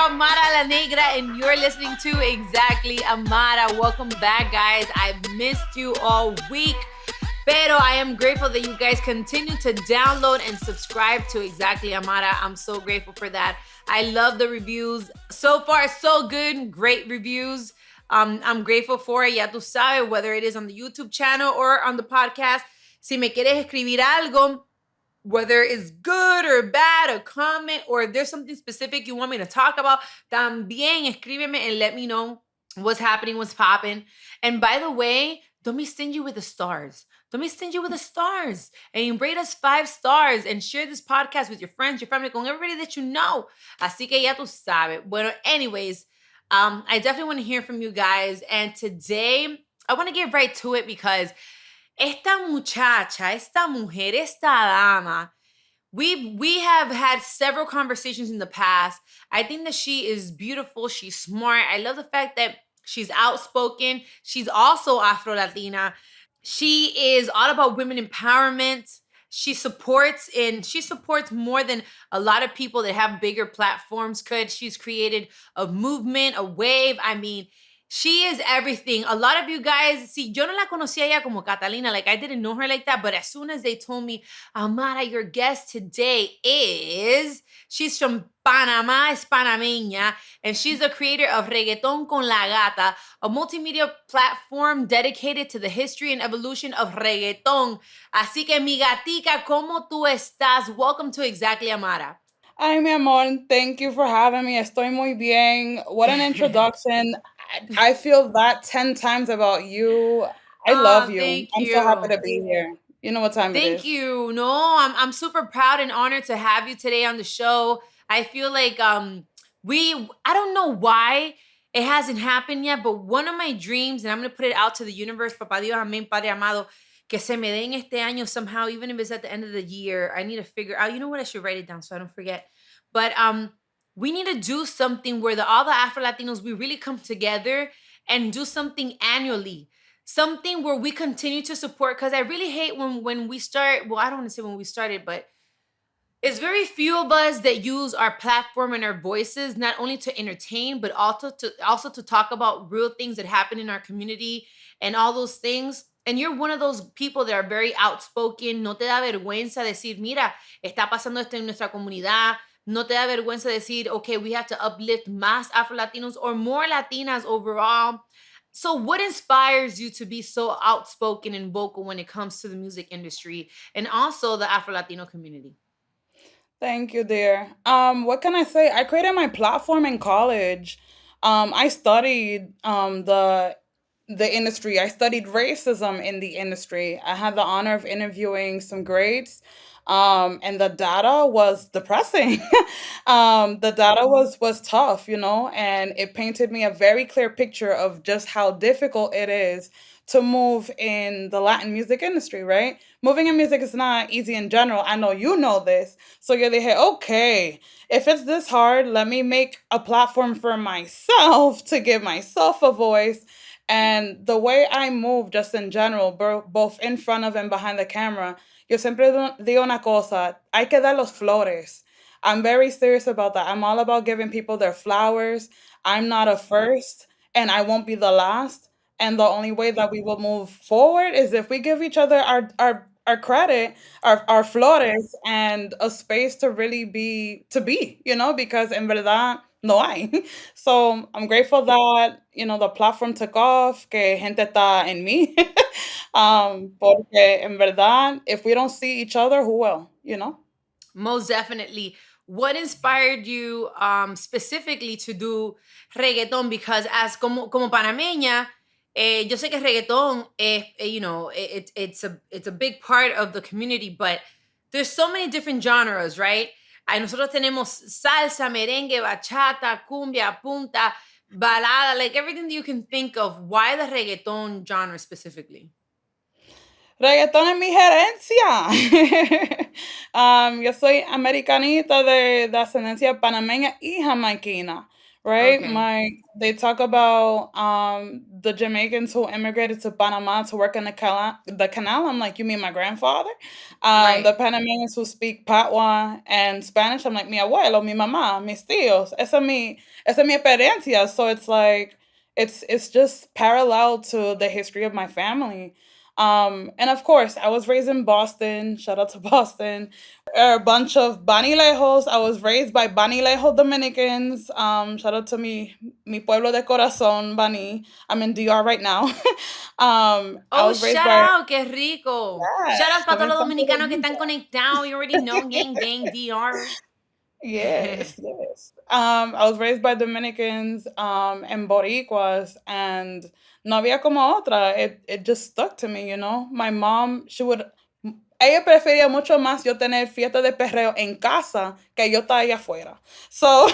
Amara La Negra, and you're listening to Exactly Amara. Welcome back, guys. I've missed you all week, pero I am grateful that you guys continue to download and subscribe to Exactly Amara. I'm so grateful for that. I love the reviews. So far, so good. Great reviews. I'm grateful for it. Ya tú sabes, whether it is on the YouTube channel or on the podcast. Si me quieres escribir algo, whether it's good or bad, a comment, or if there's something specific you want me to talk about, también escríbeme and let me know what's happening, what's popping. And by the way, don't be stingy with the stars. Don't be stingy with the stars. And rate us 5 stars and share this podcast with your friends, your family, con everybody that you know. Así que ya tú sabes. Bueno, anyways, I definitely want to hear from you guys. And today, I want to get right to it because esta muchacha, esta mujer, esta dama, we have had several conversations in the past. I think that she is beautiful. She's smart. I love the fact that she's outspoken. She's also Afro-Latina. She is all about women empowerment. She supports more than a lot of people that have bigger platforms could. She's created a movement, a wave. I mean, she is everything. A lot of you guys, see, yo no la conocía ella como Catalina. Like, I didn't know her like that. But as soon as they told me, Amara, your guest today she's from Panama, es panameña, and she's the creator of Reggaeton Con La Gata, a multimedia platform dedicated to the history and evolution of reggaeton. Así que, mi gatica, ¿cómo tú estás? Welcome to Exactly Amara. Ay, mi amor, thank you for having me. Estoy muy bien. What an introduction. I feel that 10 times about you. I love you. Thank I'm so happy you. to be here. You know what time it Thank is. you. No, I'm super proud and honored to have you today on the show. I feel like I don't know why it hasn't happened yet, but one of my dreams, and I'm gonna put it out to the universe, Papá Dios, Amén, Padre Amado, que se me den este año somehow, even if it's at the end of the year. I need to figure out, you know what, I should write it down so I don't forget. But we need to do something where all the Afro Latinos, we really come together and do something annually, something where we continue to support, because I really hate when we start, well, I don't want to say when we started, but it's very few of us that use our platform and our voices not only to entertain but also to talk about real things that happen in our community and all those things. And you're one of those people that are very outspoken. No te da vergüenza decir, mira, está pasando esto en nuestra comunidad. No te da vergüenza decir, okay, we have to uplift más Afro Latinos or more Latinas overall. So, what inspires you to be so outspoken and vocal when it comes to the music industry and also the Afro Latino community? Thank you, dear. What can I say? I created my platform in college. I studied the industry. I studied racism in the industry. I had the honor of interviewing some greats. And the data was depressing. The data was tough, and it painted me a very clear picture of just how difficult it is to move in the Latin music industry, right? Moving in music is not easy in general. I know you know this. So you're like, hey, okay, if it's this hard, let me make a platform for myself to give myself a voice. And the way I move, just in general, both in front of and behind the camera, yo siempre digo una cosa, hay que dar los flores. I'm very serious about that. I'm all about giving people their flowers. I'm not a first, and I won't be the last. And the only way that we will move forward is if we give each other our credit, our flores, and a space to really be, because en verdad no hay. So I'm grateful that, the platform took off, que gente está en mí. Porque en verdad, if we don't see each other, who will? Most definitely. What inspired you specifically to do reggaeton? Because as como panameña, yo sé que reggaeton, it's a big part of the community, but there's so many different genres, right? Nosotros tenemos salsa, merengue, bachata, cumbia, punta, balada, like everything that you can think of. Why the reggaeton genre specifically? Reggaetón es mi gerencia. Yo soy americanita de ascendencia panameña y jamaiquina. right? Okay. They talk about the Jamaicans who immigrated to Panama to work in the canal. I'm like, you mean my grandfather? Right. The Panamanians who speak Patois and Spanish. I'm like, mi abuelo, mi mamá, mis tíos. Esa es mi experiencia. So it's like it's just parallel to the history of my family. And of course, I was raised in Boston. Shout out to Boston. We're a bunch of Banilejos. I was raised by Banilejo Dominicans. Shout out to mi pueblo de corazón, Bani. I'm in DR right now. I Oh, was raised shout by out, qué rico. Shout yes, out para todos también los están por dominicanos que allí. están conectados. You already know, gang, gang, DR. Yes, yes. I was raised by Dominicans and Boricuas, and no había como otra. It just stuck to me, you know. My mom, ella prefería mucho más yo tener fiesta de perreo en casa que yo estar allá afuera. So,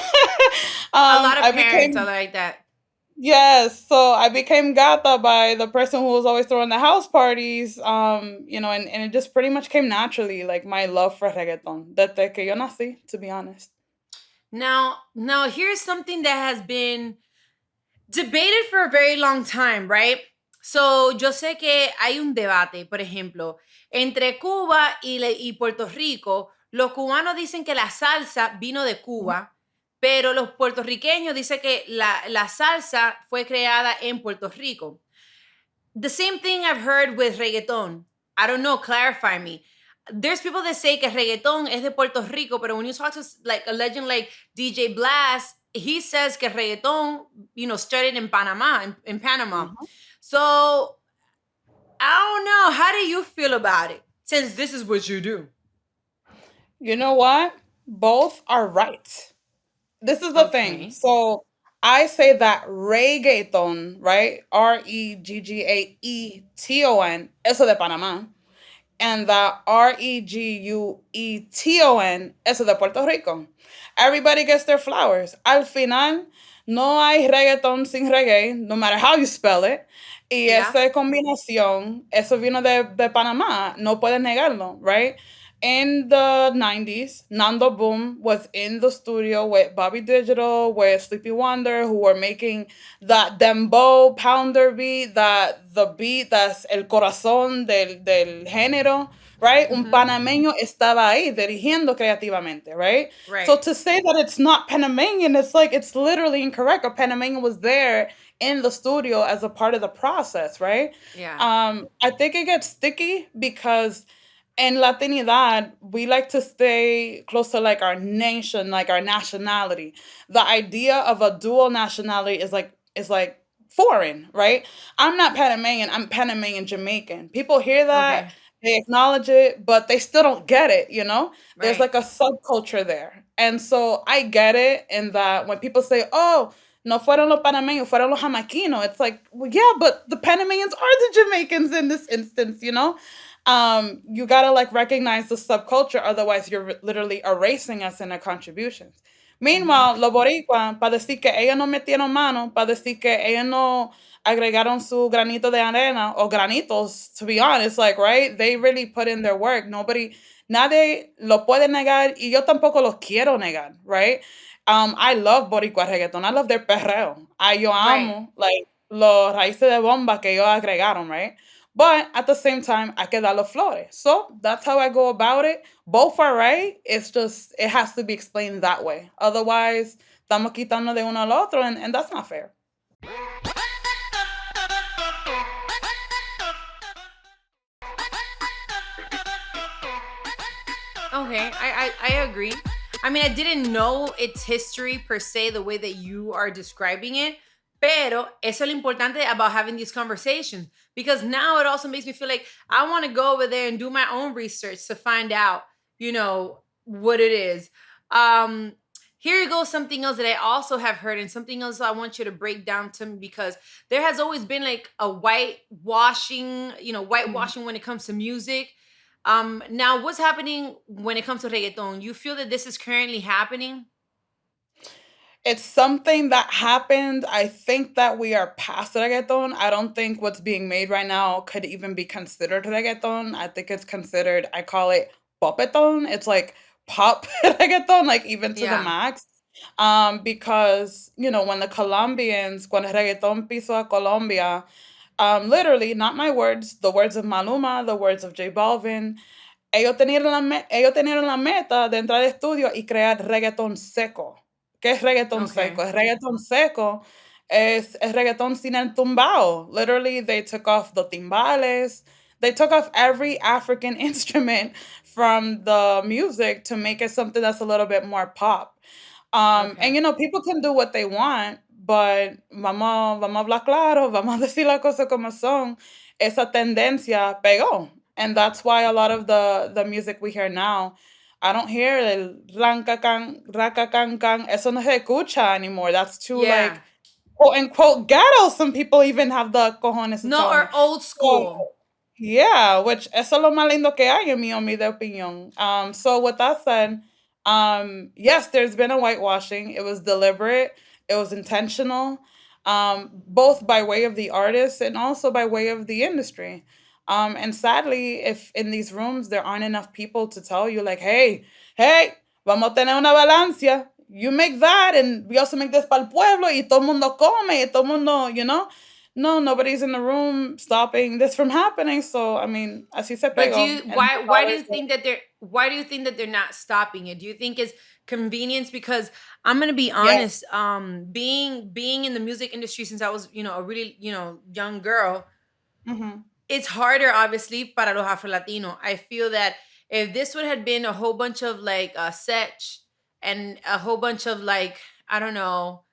A lot of I parents are became like that. yes. So I became gata by the person who was always throwing the house parties. And it just pretty much came naturally, like my love for reggaeton. Desde que yo nací, to be honest. Now here's something that has been debated for a very long time, right? So, yo sé que hay un debate, por ejemplo, entre Cuba y Puerto Rico. Los cubanos dicen que la salsa vino de Cuba, pero los puertorriqueños dicen que la salsa fue creada en Puerto Rico. The same thing I've heard with reggaeton. I don't know, clarify me. There's people that say que reggaeton es de Puerto Rico, but when you talk to like a legend like DJ Blast, he says que reggaeton, started in Panama, in Panama. Mhm. So I don't know. How do you feel about it? Since this is what you do. You know what? Both are right. This is the thing. Okay. So I say that reggaeton, right? Reggaeton, eso de Panama. And the Regueton, eso de Puerto Rico. Everybody gets their flowers. Al final, no hay reggaeton sin reggae, no matter how you spell it. Y Yeah. esa combinación, eso vino de Panamá, no puedes negarlo, right? In the 90s, Nando Boom was in the studio with Bobby Digital, with Sleepy Wonder, who were making that dembow pounder beat, that the beat that's el corazón del género, right? Un Mm-hmm. panameño estaba ahí dirigiendo creativamente, right? Right. So to say that it's not Panamanian, it's like it's literally incorrect. A Panamanian was there in the studio as a part of the process, right? Yeah. I think it gets sticky because in Latinidad, we like to stay close to like our nation, like our nationality. The idea of a dual nationality is like foreign, right? I'm not Panamanian, I'm Panamanian Jamaican. People hear that, Okay. they acknowledge it, but they still don't get it, you know? There's Right. like a subculture there. And so I get it in that when people say, oh, no fueron los panameños, fueron los jamaiquinos. It's like, well, yeah, but the Panamanians are the Jamaicans in this instance, you know? You gotta like recognize the subculture, otherwise you're literally erasing us in our contributions. Mm-hmm. Meanwhile, los boricuas, para decir que ellos no metieron mano, para decir que ellos no agregaron su granito de arena, or granitos, to be honest, like, right? They really put in their work. Nadie lo puede negar, y yo tampoco lo quiero negar, right? I love Boricua reggaeton. I love their perreo. Yo Right. amo, like, los raíces de bomba que ellos agregaron, right? But at the same time, hay que darle flores. So that's how I go about it. Both are right. It's just, it has to be explained that way. Otherwise, estamos quitando de uno al otro, and that's not fair. Okay, I agree. I mean, I didn't know its history per se the way that you are describing it. Pero eso es lo importante about having these conversations because now it also makes me feel like I want to go over there and do my own research to find out, what it is. Um, Here you go, something else that I also have heard, and something else I want you to break down to me because there has always been like a Mhm. whitewashing when it comes to music. Now what's happening when it comes to reggaeton? You feel that this is currently happening? It's something that happened. I think that we are past reggaeton. I don't think what's being made right now could even be considered reggaeton. I think it's considered, I call it popeton. It's like pop reggaeton, like even to the Yeah. max. Because when the Colombians, cuando el reggaeton pisó a Colombia, literally, not my words, the words of Maluma, the words of J Balvin, ellos tenían la meta de entrar al estudio y crear reggaetón seco. ¿Qué es reggaetón seco? Okay. El reggaetón seco es el reggaetón sin el tumbao. Literally, they took off the timbales. They took off every African instrument from the music to make it something that's a little bit more pop. And Okay. people can do what they want, but vamos a hablar claro, vamos a decir las cosas como son. Esa tendencia pegó. And that's why a lot of the music we hear now, I don't hear el ranca can, raca can can. Eso no se escucha anymore. That's too Yeah. like quote unquote ghetto. Some people even have the cojones to No, tell or me. old So, school. yeah, which eso es lo más lindo que hay en mi humilde opinión. So with that said, yes, there's been a whitewashing. It was deliberate. It was intentional, both by way of the artist and also by way of the industry. And sadly, if in these rooms there aren't enough people to tell you, like, hey, vamos a tener una balancia. You make that, and we also make this para el pueblo, y todo el mundo come, y todo el mundo, no, nobody's in the room stopping this from happening. So, I mean, así se But do pegó. you And why do you think that they're not stopping it? Do you think it's convenience? Because I'm gonna be yes. honest, being in the music industry since I was, a really, young girl, Hmm. it's harder obviously para los Afro Latino. I feel that if this would have been a whole bunch of like sech and a whole bunch of like, I don't know,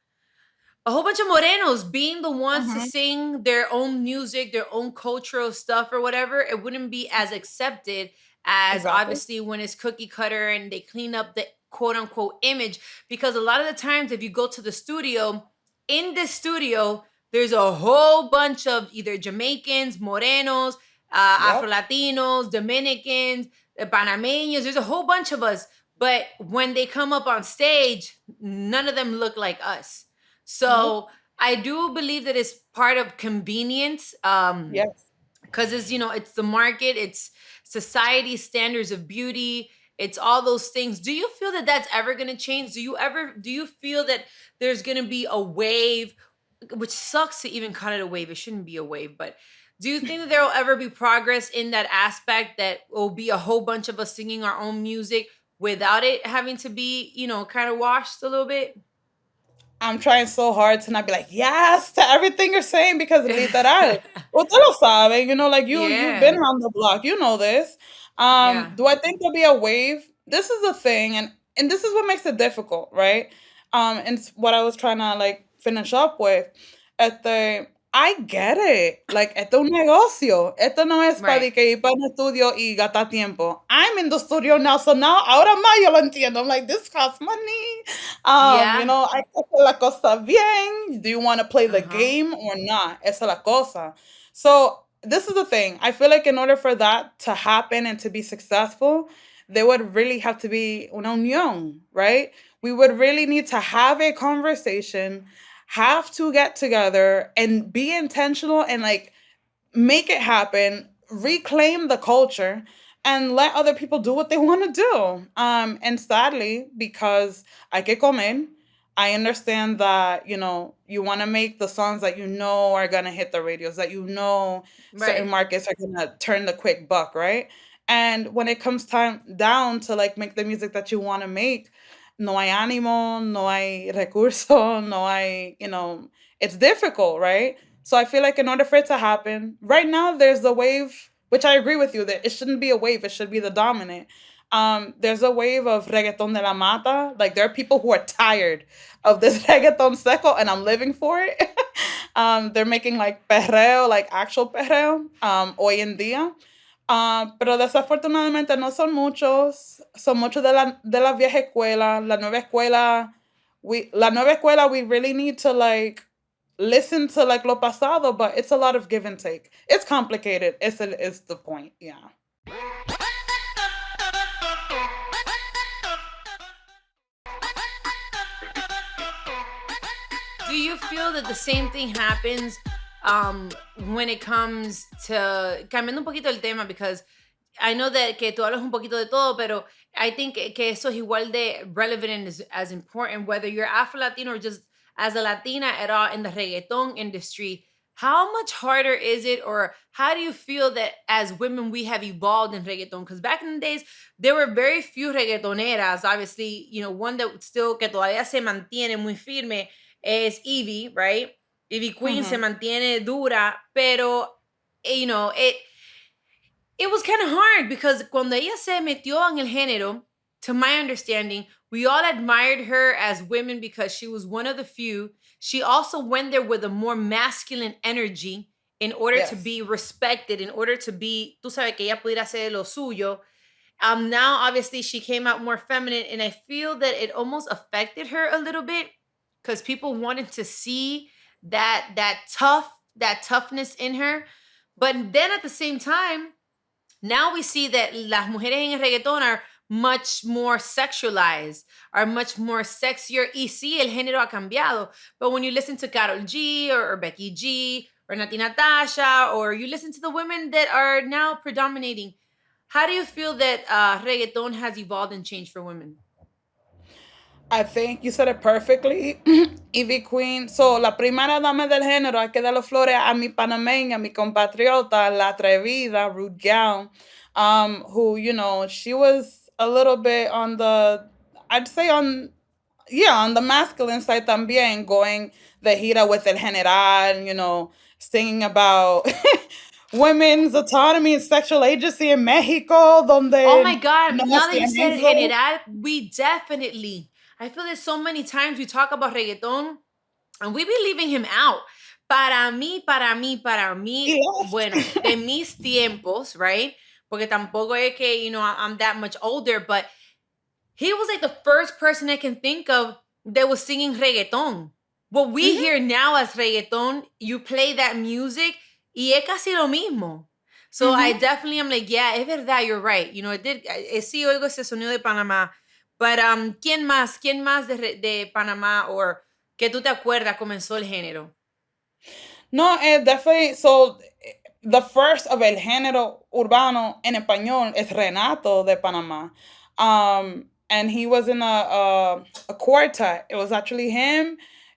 a whole bunch of morenos being the ones to Hmm. sing their own music, their own cultural stuff or whatever, it wouldn't be as accepted as Exactly. obviously when it's cookie cutter and they clean up the quote unquote image. Because a lot of the times, if you go to the studio, in the studio, there's a whole bunch of either Jamaicans, morenos, Afro Yep. Latinos, Dominicans, Panameños. There's a whole bunch of us. But when they come up on stage, none of them look like us. Nope. So I do believe that it's part of convenience. Yes. Because it's the market, it's society standards of beauty, it's all those things. Do you feel that that's ever going to change? Do you feel that there's going to be a wave, which sucks to even call it a wave, it shouldn't be a wave, but do you think that there will ever be progress in that aspect, that will be a whole bunch of us singing our own music without it having to be kind of washed a little bit? I'm trying so hard to not be like, yes, to everything you're saying, because literal, usted lo sabe, like you've been Yeah, around the block, you know this. yeah, Do I think there'll be a wave? This is the thing, and this is what makes it difficult, right? And it's what I was trying to like finish up with. I get it. Like, esto es un negocio. Esto no es para right. de que ir para un estudio y gastar tiempo. I'm in the studio now, so now ahora más yo lo entiendo. I'm like, this costs money. Yeah. Hay que hacer la cosa bien. Do you want to play the Uh-huh. game or not? Esa es la cosa. So this is the thing. I feel like in order for that to happen and to be successful, there would really have to be una unión, right? We would really need to have a conversation, have to get together and be intentional and like make it happen, reclaim the culture, and let other people do what they want to do. And sadly, because I que comer, I understand that you want to make the songs that are gonna hit the radios, that certain Right. markets are gonna turn the quick buck, right? And when it comes time down to like make the music that you want to make, no hay ánimo, no hay recurso, no hay, it's difficult, right? So I feel like in order for it to happen, right now there's the wave, which I agree with you that it shouldn't be a wave, it should be the dominant. There's a wave of reggaeton de la mata. Like there are people who are tired of this reggaeton seco, and I'm living for it. They're making like perreo, like actual perreo, hoy en día. Pero desafortunadamente no son muchos de la vieja escuela, la nueva escuela, we really need to like listen to like lo pasado, but it's a lot of give and take. It's complicated. Is the point. Yeah. Do you feel that the same thing happens when it comes to cambiando un poquito el tema, because I know that que tú hablas un poquito de todo, pero I think que eso es igual de relevant and is as important, whether you're Afro Latino or just as a Latina at all in the reggaeton industry. How much harder is it, or how do you feel that as women we have evolved in reggaeton? Because back in the days, there were very few reggaetoneras. Obviously, one that still que todavía se mantiene muy firme es Evie, right? Evie Queen se Mhm. mantiene dura, pero it was kind of hard because cuando ella se metió en el género, to my understanding, we all admired her as women because she was one of the few. She also went there with a more masculine energy in order to Yes. be respected, in order to be, tú sabes, que ella pudiera hacer lo suyo. Now, obviously, she came out more feminine, and I feel that it almost affected her a little bit because people wanted to see that toughness in her. But then at the same time, now we see that las mujeres en el reggaetón are much more sexualized, are much more sexier. Y sí, el género ha cambiado. But when you listen to Karol G or Becky G or Nati Natasha, or you listen to the women that are now predominating, how do you feel that reggaeton has evolved and changed for women? I think you said it perfectly, Ivy Queen. So, la primera dama del género, hay que dar las flores a mi panameña, mi compatriota, la atrevida, Ruth Gown, who, she was a little bit on the, I'd say on the masculine side también, going the gira with El General, singing about women's autonomy and sexual agency in Mexico, Oh my donde God. no Now that you hacían said eso. general, we definitely, I feel that so many times we talk about reggaeton and we be leaving him out. Para He mí, left. bueno, de mis tiempos, right? Porque tampoco es que, I'm that much older, but he was like the first person I can think of that was singing reggaeton. What we Mhm, hear now as reggaeton, you play that music y es casi lo mismo. So I mhm. definitely am like, yeah, es verdad, you're right. It did, sí oigo ese sonido de Panamá. But ¿quién más? ¿Quién más de Panamá o que tú te acuerdas comenzó el género? No, definitely. So, the first of el género urbano en español es Renato de Panamá. And he was in a quartet. It was actually him,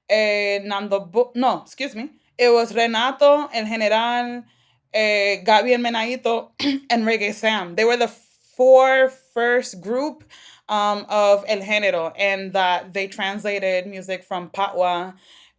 no, excuse me. It was Renato, El General, Gaby El Menadito, and Reggae Sam. They were the four first group of El Género, and that they translated music from Patwa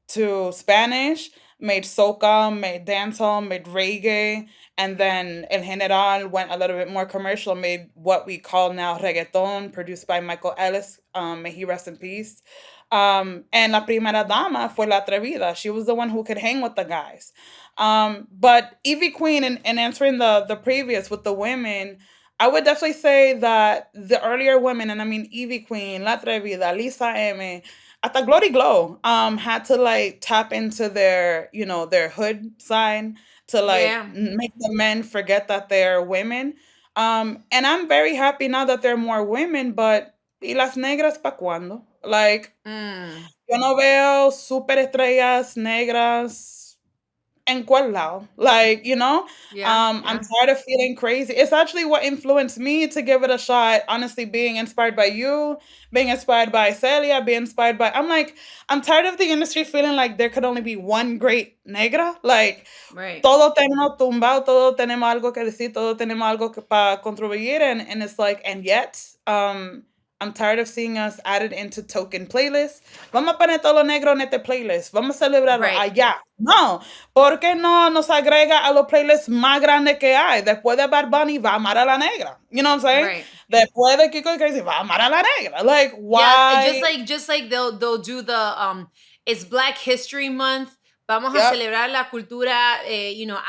to Spanish, made soca, made dancehall, made reggae, and then El General went a little bit more commercial, made what we call now reggaeton, produced by Michael Ellis. May he rest in peace. And La Primera Dama fue La Atrevida. She was the one who could hang with the guys. But Evie Queen, and answering the previous with the women, I would definitely say that the earlier women, and I mean Evie Queen, La Atrevida, Lisa M, hasta Glory Glow, had to like tap into their hood side to like Yeah. make the men forget that they're women. And I'm very happy now that there are more women, but ¿y las negras pa' cuándo? Like, Mm, yo no veo superestrellas negras en cuál lado. Like, yeah, I'm yeah, tired of feeling crazy. It's actually what influenced me to give it a shot. Honestly, being inspired by you, being inspired by Celia, being inspired by, I'm like, I'm tired of the industry feeling like there could only be one great negra. Like, right. todos tenemos tumbado, todos tenemos algo que decir, todos tenemos algo que para contribuir, and it's like, and yet, I'm tired of seeing us added into token playlists. Vamos a poner todo lo negro en este playlist. Vamos a celebrarlo Right. allá. No, ¿por qué no nos agrega a los playlists más grandes que hay? Después de Bad Bunny, va a amar a la negra. You know what I'm saying? Right. Después de Kiko y Crazy, va a amar a la negra. Like, Yeah, why? just like they'll do the it's Black History Month. Vamos a Yep, celebrar la cultura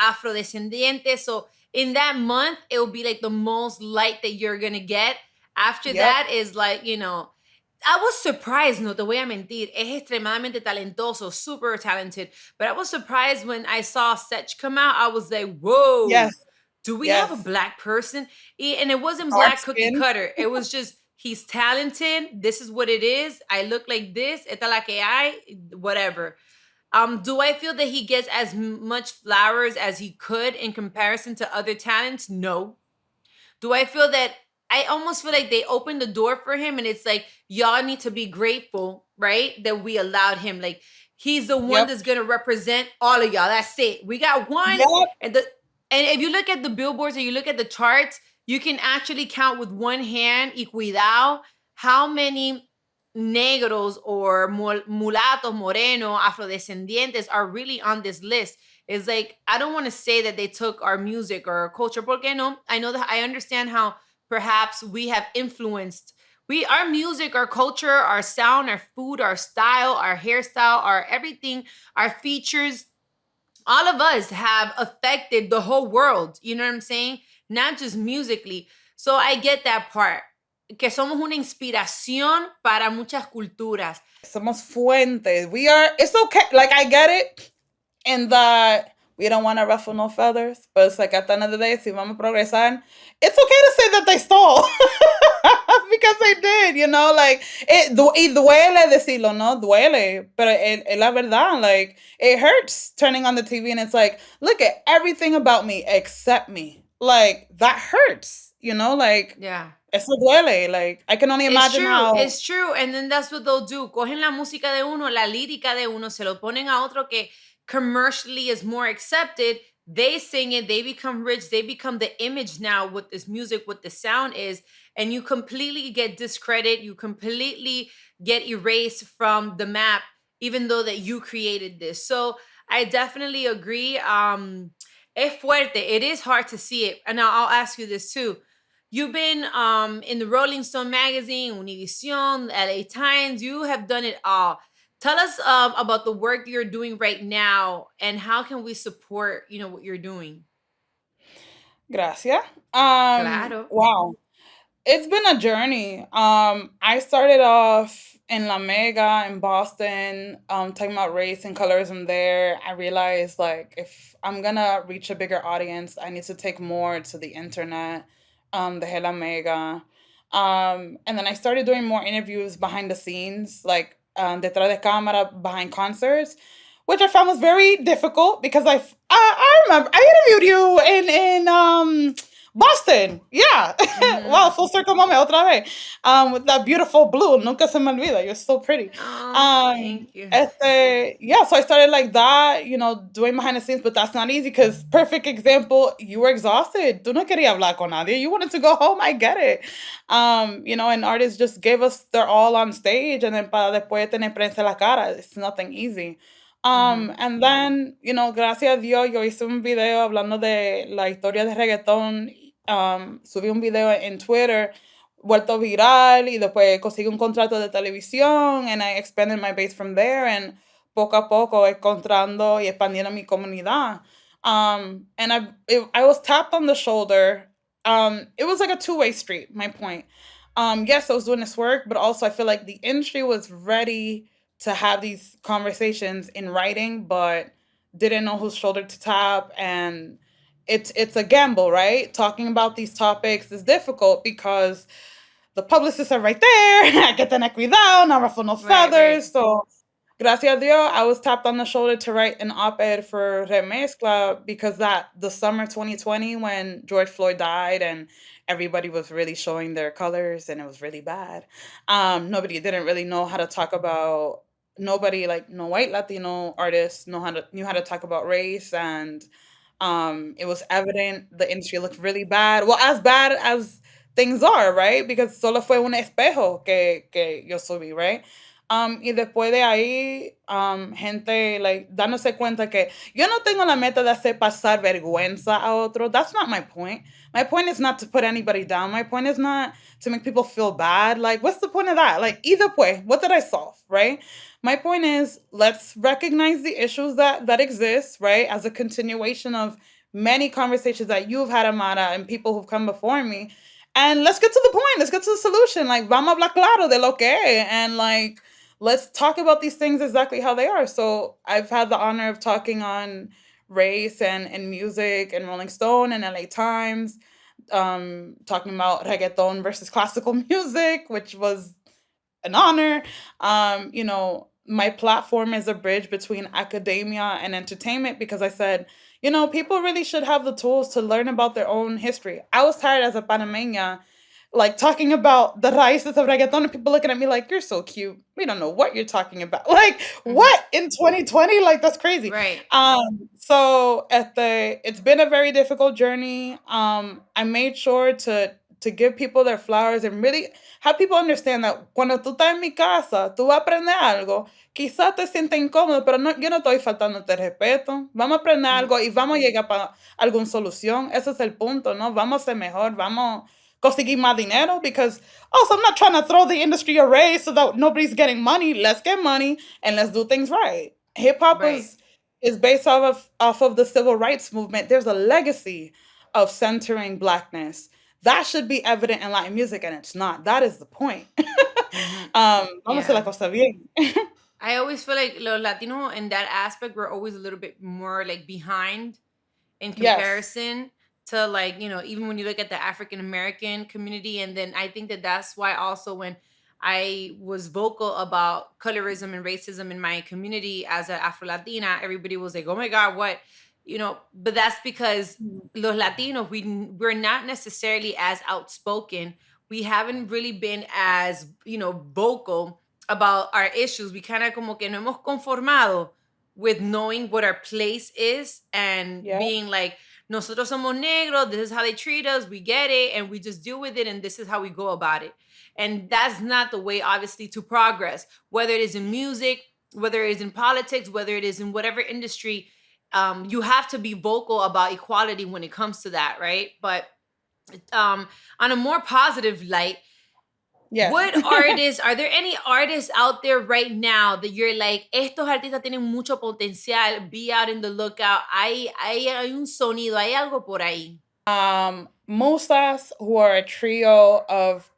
afrodescendiente. So in that month, it will be like the most light that you're gonna get. After yep, that is like, I was surprised, no te voy a mentir. Es extremadamente talentoso, super talented. But I was surprised when I saw Setch come out. I was like, yes, whoa, do we have a yes. black person? And it wasn't Dark black cookie skin. cutter. It was just, he's talented. This is what it is. I look like this. Esta la que hay, whatever. Do I feel that he gets as much flowers as he could in comparison to other talents? No. Do I feel that I almost feel like they opened the door for him and it's like y'all need to be grateful, right? That we allowed him. Like he's the one Yep. that's gonna represent all of y'all. That's it. We got one Yep. and the and if you look at the billboards and you look at the charts, you can actually count with one hand y cuidado how many negros or mulatos, moreno, afrodescendientes are really on this list. It's like I don't want to say that they took our music or our culture, porque no? I know that I understand how perhaps we have influenced our music, our culture, our sound, our food, our style, our hairstyle, our everything, our features, all of us have affected the whole world. You know what I'm saying? Not just musically. So I get that part. Que somos una inspiración para muchas culturas. Somos fuentes. We are. It's okay. Like I get it, and that we don't want to ruffle no feathers. But it's like at the end of the day, si vamos a progresar, it's okay to say that they stole because they did. You know, like y duele decirlo, no duele, pero es la verdad. Like it hurts turning on the TV and it's like, look at everything about me except me. Like that hurts. You know, like Yeah. eso duele. Like I can only It's imagine true, how. it's true. And then that's what they'll do. Cogen la música de uno, la lírica de uno, se lo ponen a otro que commercially is more accepted. They sing it, they become rich, they become the image now with this music, what the sound is. And you completely get discredit, you completely get erased from the map, even though that you created this. So I definitely agree. Es fuerte. It is hard to see it. And I'll ask you this too. You've been in the Rolling Stone magazine, Univision, LA Times. You have done it all. Tell us about the work you're doing right now and how can we support, what you're doing? Gracias. Claro. Wow. It's been a journey. I started off in La Mega in Boston, talking about race and colorism there. I realized like if I'm gonna reach a bigger audience, I need to take more to the internet, the La Mega. And then I started doing more interviews behind the scenes, like detrás de cámara, behind concerts, which I found was very difficult because I remember I interviewed you in Boston, yeah. Hmm. Wow, full circle moment otra vez. With that beautiful blue, nunca se me olvida. You're so pretty. Oh, thank you. Yeah, so I started like that, doing behind the scenes, but that's not easy because perfect example, you were exhausted. Tú no querías hablar con nadie. You wanted to go home. I get it. And artists just gave us their all on stage, and then para después tener prensa en la cara. It's nothing easy. Hmm. And then, gracias a Dios, yo hice un video hablando de la historia de reggaetón. Subí un video en Twitter, vuelto viral, y después conseguí un contrato de televisión, and I expanded my base from there, and poco a poco encontrando y expandiendo mi comunidad. And I was tapped on the shoulder. It was like a two-way street, my point. Yes, I was doing this work, but also I feel like the industry was ready to have these conversations in writing, but didn't know whose shoulder to tap. And it's a gamble, right? Talking about these topics is difficult because the publicists are right there. I get the neck cuidado, no ruffle no Right, right. feathers. So gracias a Dios, I was tapped on the shoulder to write an op-ed for Remezcla because that the summer 2020 when George Floyd died and everybody was really showing their colors and it was really bad. Nobody didn't really know how to talk about nobody like no white Latino artists knew how to talk about race, and it was evident the industry looked really bad. Well, as bad as things are, right? Because solo fue un espejo que yo subí, right? Y después de ahí, gente, like, dándose cuenta que yo no tengo la meta de hacer pasar vergüenza a otro. That's not my point. My point is not to put anybody down. My point is not to make people feel bad. Like, what's the point of that? Like, either way, what did I solve, right? My point is, let's recognize the issues that exist, right? As a continuation of many conversations that you've had, Amara, and people who've come before me. And let's get to the point. Let's get to the solution. Like, vamos a hablar claro de lo que es. And, like, let's talk about these things exactly how they are. So I've had the honor of talking on race and music and Rolling Stone and LA Times, talking about reggaeton versus classical music, which was an honor. my platform is a bridge between academia and entertainment because I said, people really should have the tools to learn about their own history. I was tired as a Panameña, like talking about the raíces of reggaeton and people looking at me like, you're so cute. We don't know what you're talking about. Like, Mhm. what in 2020? Like, that's crazy. Right. So it's been a very difficult journey. I made sure to give people their flowers and really have people understand that cuando tú estás en mi casa, tú vas a aprender algo. Quizás te sientes incómodo, pero no, yo no estoy faltándote respeto. Vamos a aprender Mhm. algo y vamos a llegar para alguna solución. Ese es el punto, ¿no? Vamos a ser mejor, vamos a conseguir más dinero because also I'm not trying to throw the industry away so that nobody's getting money. Let's get money and let's do things right. Hip hop Right. is based off of the civil rights movement. There's a legacy of centering blackness. That should be evident in Latin music, and it's not. That is the point. Mhm. Vamos a hacer la Yeah. cosa bien. I always feel like los Latino in that aspect we're always a little bit more like behind in Yes. comparison to, like, even when you look at the African American community. And then I think that that's why also when I was vocal about colorism and racism in my community as an Afro Latina, everybody was like, oh my God, what, but that's because Mhm. los Latinos, we're not necessarily as outspoken. We haven't really been as vocal about our issues. We kind of como que no hemos conformado with knowing what our place is and Yeah. being like, nosotros somos negros, this is how they treat us, we get it, and we just deal with it, and this is how we go about it. And that's not the way, obviously, to progress, whether it is in music, whether it is in politics, whether it is in whatever industry. You have to be vocal about equality when it comes to that, right? But um, on a more positive light, Yes. what artists, are there any artists out there right now that you're like, estos artistas tienen mucho potencial, be out in the lookout, hay un sonido, hay algo por ahí? Musas, who are a trio of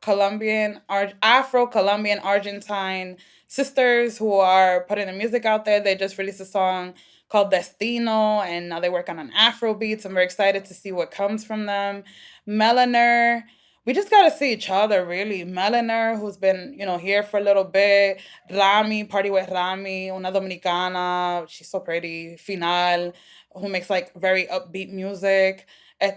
Afro-Colombian, Argentine sisters who are putting the music out there. They just released a song called Destino, and now they work on an Afro beats. I'm very excited to see what comes from them. Meliner, we just got to see each other, really. Meliner, who's been, here for a little bit. Rami, Party with Rami, una dominicana. She's so pretty. Final, who makes like very upbeat music.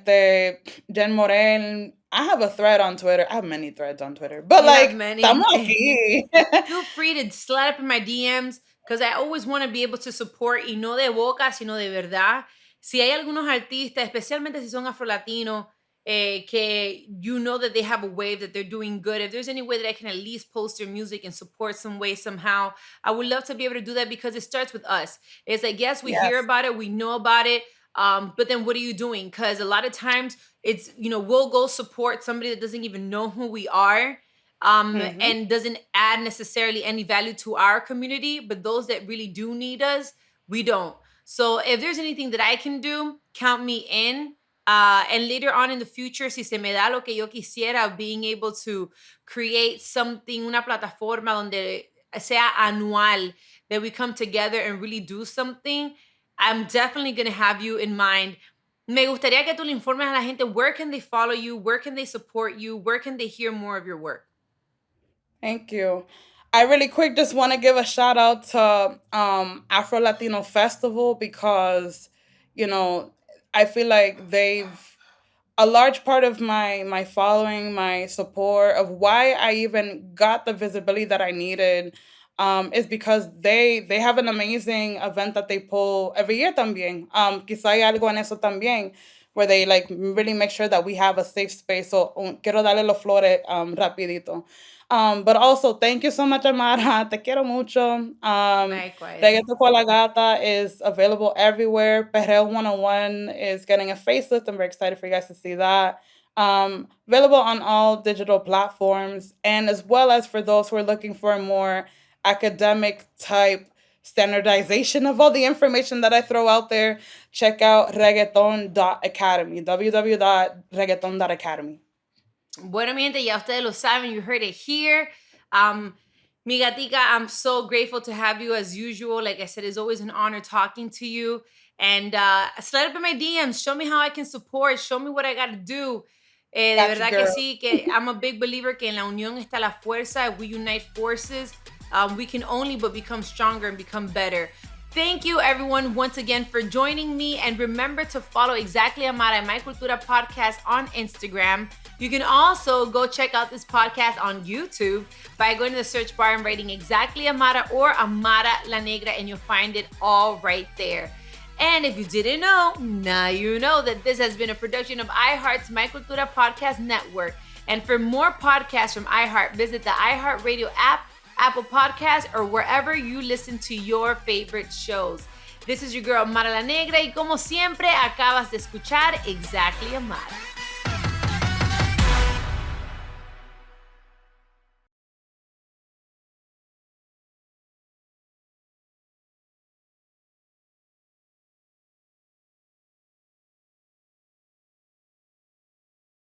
Jen Morel. I have a thread on Twitter. I have many threads on Twitter, but You have like, estamos many. aquí. Feel free to slide up in my DMs because I always want to be able to support, y no de boca, sino de verdad. Si hay algunos artistas, especialmente si son afro-latinos, que you know that they have a wave, that they're doing good, if there's any way that I can at least post their music and support some way, somehow, I would love to be able to do that because it starts with us. It's like, yes, we hear Yes. about it, we know about it, but then what are you doing? Because a lot of times it's, we'll go support somebody that doesn't even know who we are, Hmm. and doesn't add necessarily any value to our community, but those that really do need us, we don't. So if there's anything that I can do, count me in. And later on in the future, si se me da lo que yo quisiera, being able to create something, una plataforma donde sea anual, that we come together and really do something, I'm definitely going to have you in mind. Me gustaría que tú le informes a la gente, where can they follow you, where can they support you, where can they hear more of your work? Thank you. I really quick just want to give a shout out to Afro Latino Festival because, you know, I feel like they've a large part of my following, my support of why I even got the visibility that I needed, is because they have an amazing event that they pull every year también. Quizá hay algo en eso también, where they like really make sure that we have a safe space. So quiero darle los flores rapidito. But also, thank you so much, Amara. Te quiero mucho. Likewise. Reggaeton Con La Gata is available everywhere. Perreo 101 is getting a facelift. I'm very excited for you guys to see that. Available on all digital platforms, and as well as for those who are looking for a more academic type standardization of all the information that I throw out there, check out reggaeton.academy, www.reggaeton.academy. Bueno, mi gente, ya ustedes lo saben. You heard it here. Mi gatica, I'm so grateful to have you as usual. Like I said, it's always an honor talking to you. And slide up in my DMs. Show me how I can support. Show me what I got to do. De Got you, verdad que girl. sí, que I'm a big believer que en la unión está la fuerza. We unite forces. we can only but become stronger and become better. Thank you, everyone, once again for joining me. And remember to follow Exactly Amara and My Cultura podcast on Instagram. You can also go check out this podcast on YouTube by going to the search bar and writing Exactly Amara or Amara La Negra, and you'll find it all right there. And if you didn't know, now you know that this has been a production of iHeart's My Cultura Podcast Network. And for more podcasts from iHeart, visit the iHeart Radio app, Apple Podcasts, or wherever you listen to your favorite shows. This is your girl, Amara La Negra, y como siempre, acabas de escuchar Exactly Amara.